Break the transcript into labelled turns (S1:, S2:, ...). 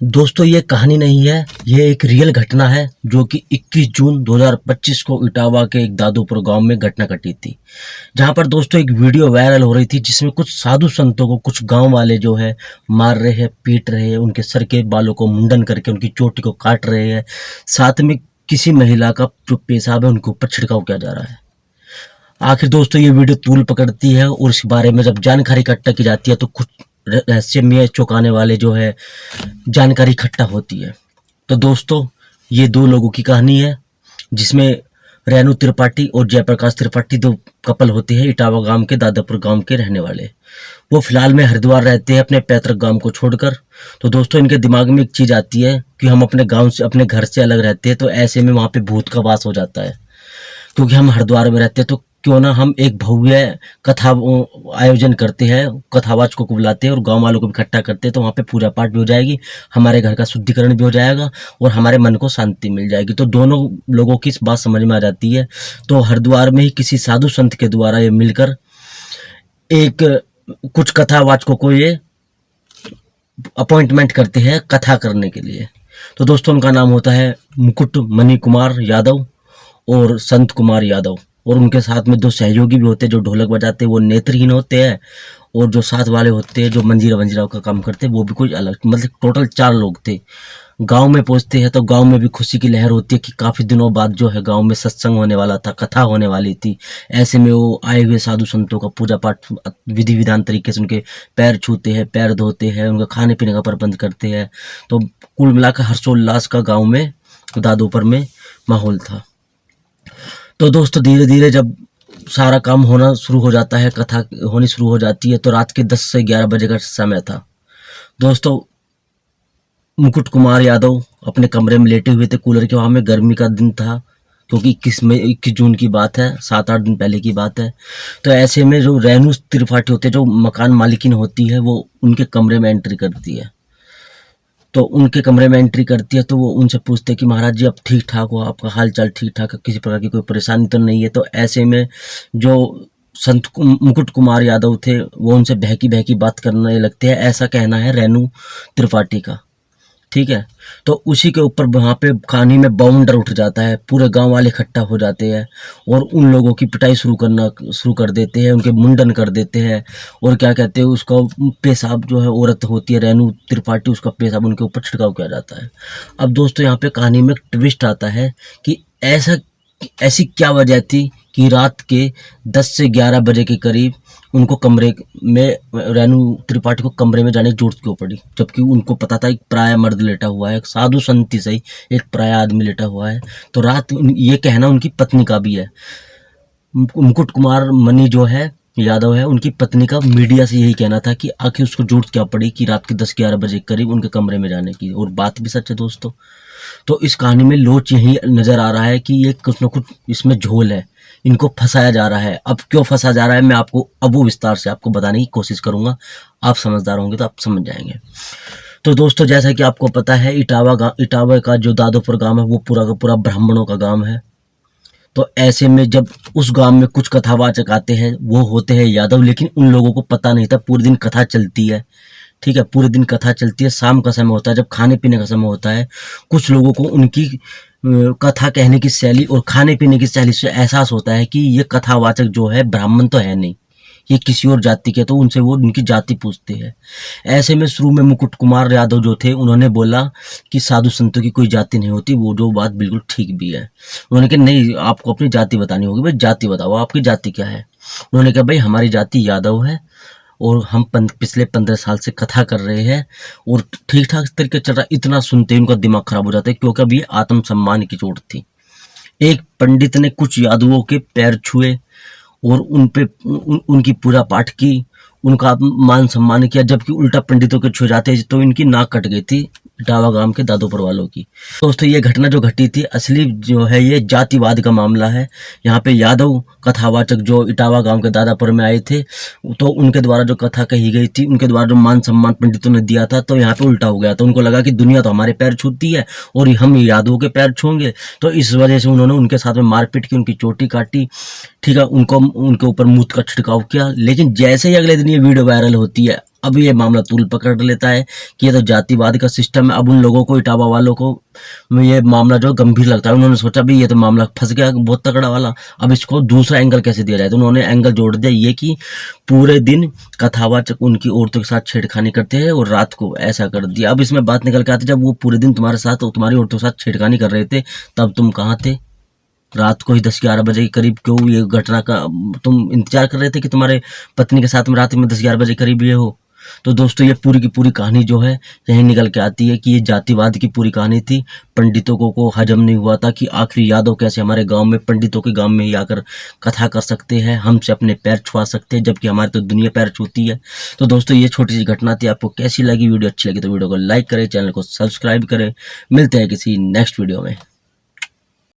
S1: दोस्तों ये कहानी नहीं है, ये एक रियल घटना है जो कि 21 जून 2025 को इटावा के एक दादूपुर गांव में घटना घटी थी। जहां पर दोस्तों एक वीडियो वायरल हो रही थी जिसमें कुछ साधु संतों को कुछ गांव वाले जो है मार रहे हैं, पीट रहे हैं, उनके सर के बालों को मुंडन करके उनकी चोटी को काट रहे हैं। साथ में किसी महिला का जो पेशाब है उनके ऊपर छिड़काव किया जा रहा है। आखिर दोस्तों ये वीडियो तूल पकड़ती है और इस बारे में जब जानकारी इकट्ठा की जाती है तो कुछ रहस्यमय चौंकाने वाले जो है जानकारी इकट्ठा होती है। तो दोस्तों ये दो लोगों की कहानी है जिसमें रेणु त्रिपाठी और जयप्रकाश त्रिपाठी दो कपल होते हैं, इटावा गांव के दादापुर गांव के रहने वाले। वो फिलहाल में हरिद्वार रहते हैं अपने पैतृक गांव को छोड़कर। तो दोस्तों इनके दिमाग में एक चीज़ आती है कि हम अपने गांव से, अपने घर से अलग रहते हैं, तो ऐसे में वहाँ पे भूत का वास हो जाता है। क्योंकि हम हरिद्वार में रहते हैं तो क्यों ना हम एक भव्य कथा आयोजन करते हैं, कथावाचकों को बुलाते हैं और गांव वालों को भी इकट्ठा करते हैं, तो वहाँ पे पूजा पाठ भी हो जाएगी, हमारे घर का शुद्धिकरण भी हो जाएगा और हमारे मन को शांति मिल जाएगी। तो दोनों लोगों की इस बात समझ में आ जाती है। तो हरिद्वार में ही किसी साधु संत के द्वारा ये मिलकर एक कुछ कथावाचकों को ये अपॉइंटमेंट करते हैं कथा करने के लिए। तो दोस्तों उनका नाम होता है मुकुट मणि कुमार यादव और संत कुमार यादव, और उनके साथ में दो सहयोगी भी होते हैं जो ढोलक बजाते हैं, वो नेत्रहीन होते हैं, और जो साथ वाले होते हैं जो मंजीरा वंजीरा का काम करते हैं वो भी कोई अलग, मतलब टोटल 4 लोग थे। गांव में पहुंचते हैं तो गांव में भी खुशी की लहर होती है कि काफ़ी दिनों बाद जो है गांव में सत्संग होने वाला था, कथा होने वाली थी। ऐसे में वो आए हुए साधु संतों का पूजा पाठ विधि विधान तरीके से उनके पैर छूते हैं, पैर धोते हैं, उनका खाने पीने का प्रबंध करते हैं। तो कुल मिलाकर हर्षोल्लास का गाँव में दादोपुर में माहौल था। तो दोस्तों धीरे धीरे जब सारा काम होना शुरू हो जाता है, कथा होनी शुरू हो जाती है, तो रात के 10 से 11 बजे का समय था। दोस्तों मुकुट कुमार यादव अपने कमरे में लेटे हुए थे कूलर के वहाँ में, गर्मी का दिन था क्योंकि 21 जून की बात है, 7-8 दिन पहले की बात है। तो ऐसे में जो रेणु त्रिपाठी होते हैं, जो मकान मालिकिन होती है, वो उनके कमरे में एंट्री करती है। तो उनके कमरे में एंट्री करती है तो वो उनसे पूछते हैं कि महाराज जी आप ठीक ठाक हो, आपका हाल चाल ठीक ठाक है, किसी प्रकार की कोई परेशानी तो नहीं है। तो ऐसे में जो संत मुकुट कुमार यादव थे वो उनसे बहकी बहकी बात करने लगते हैं, ऐसा कहना है रेणु त्रिपाठी का, ठीक है। तो उसी के ऊपर वहाँ पे कहानी में बाउंडर उठ जाता है, पूरे गांव वाले इकट्ठा हो जाते हैं और उन लोगों की पिटाई शुरू कर देते हैं, उनके मुंडन कर देते हैं। और क्या कहते हैं, उसका पेशाब जो है, औरत होती है रेणु त्रिपाठी, उसका पेशाब उनके ऊपर छिड़काव किया जाता है। अब दोस्तों यहाँ पे कहानी में एक ट्विस्ट आता है कि ऐसी क्या वजह थी कि रात के 10 से 11 बजे के करीब उनको कमरे में, रेणु त्रिपाठी को कमरे में जाने की जरूरत क्यों पड़ी, जबकि उनको पता था एक पराया मर्द लेटा हुआ है, एक साधु संत ही सही, एक पराया आदमी लेटा हुआ है। तो रात, ये कहना उनकी पत्नी का भी है, मुकुट कुमार मणि जो है यादव है, उनकी पत्नी का मीडिया से यही कहना था कि आखिर उसको जरूरत क्या पड़ी कि रात के 10-11 बजे के करीब उनके कमरे में जाने की। और बात भी सच है दोस्तों। तो इस कहानी में लोच यही नज़र आ रहा है कि ये कुछ न कुछ इसमें झोल है, इनको फंसाया जा रहा है। अब क्यों फंसाया जा रहा है मैं आपको अब वो विस्तार से आपको बताने की कोशिश करूंगा, आप समझदार होंगे तो आप समझ जाएंगे। तो दोस्तों जैसा कि आपको पता है इटावा का जो दादोपुर गांव है वो पूरा का पूरा ब्राह्मणों का गांव है। तो ऐसे में जब उस गांव में कुछ कथावाचक आते हैं, वो होते हैं यादव, लेकिन उन लोगों को पता नहीं था पूरे दिन कथा चलती है, ठीक है, पूरे दिन कथा चलती है। शाम का समय होता है जब खाने पीने का समय होता है, कुछ लोगों को उनकी कथा कहने की शैली और खाने पीने की शैली से एहसास होता है कि ये कथावाचक जो है ब्राह्मण तो है नहीं, ये किसी और जाति के। तो उनसे वो उनकी जाति पूछते हैं। ऐसे में शुरू में मुकुट कुमार यादव जो थे उन्होंने बोला कि साधु संतों की कोई जाति नहीं होती, वो जो बात बिल्कुल ठीक भी है। उन्होंने कहा नहीं, आपको अपनी जाति बतानी होगी, भाई जाति बताओ, आपकी जाति क्या है। उन्होंने कहा भाई हमारी जाति यादव है और हम पिछले 15 साल से कथा कर रहे हैं और ठीक ठाक तरीके चल रहा है। इतना सुनते ही उनका दिमाग खराब हो जाता है क्योंकि अब ये आत्मसम्मान की चोट थी। एक पंडित ने कुछ यादवों के पैर छुए और उनकी पूजा पाठ की, उनका मान सम्मान किया, जबकि उल्टा पंडितों के छू जाते तो इनकी नाक कट गई थी इटावा गांव के दादोपुर वालों की। दोस्तों ये घटना जो घटी थी असली जो है ये जातिवाद का मामला है। यहाँ पे यादव कथावाचक जो इटावा गांव के दादापुर में आए थे, तो उनके द्वारा जो कथा कही गई थी, उनके द्वारा जो मान सम्मान पंडितों ने दिया था, तो यहाँ पे उल्टा हो गया। तो उनको लगा कि दुनिया तो हमारे पैर छूती है और हम यादवों के पैर छूएंगे। तो इस वजह से उन्होंने उनके साथ में मारपीट की, उनकी चोटी काटी, ठीक है, उनके ऊपर मूत का छिड़काव किया। लेकिन जैसे ही अगले दिन ये वीडियो वायरल होती है, अब ये मामला तूल पकड़ लेता है कि ये तो जातिवाद का सिस्टम है। अब उन लोगों को, इटावा वालों को ये मामला जो गंभीर लगता है। उन्होंने सोचा भी ये तो मामला फंस गया बहुत तगड़ा वाला, अब इसको दूसरा एंगल कैसे दिया जाए। तो उन्होंने एंगल जोड़ दिया ये कि पूरे दिन कथावाचक उनकी औरतों के साथ छेड़खानी करते हैं और रात को ऐसा कर दिया। अब इसमें बात निकल के आती है, जब वो पूरे दिन तुम्हारे साथ और तुम्हारी औरतों के साथ छेड़खानी कर रहे थे तब तुम कहाँ थे? रात को ही 10-11 बजे के करीब क्यों ये घटना का तुम इंतजार कर रहे थे कि तुम्हारे पत्नी के साथ में रात में 10-11 बजे करीब ये हो? तो दोस्तों ये पूरी की पूरी कहानी जो है यही निकल के आती है कि ये जातिवाद की पूरी कहानी थी। पंडितों को हजम नहीं हुआ था कि आखिर यादव कैसे हमारे गांव में, पंडितों के गांव में ही आकर कथा कर सकते हैं, हमसे अपने पैर छुआ सकते हैं, जबकि हमारी तो दुनिया पैर छूती है। तो दोस्तों ये छोटी सी घटना थी। आपको कैसी लगी? वीडियो अच्छी लगी तो वीडियो को लाइक करें, चैनल को सब्सक्राइब करें। मिलते हैं किसी नेक्स्ट वीडियो में।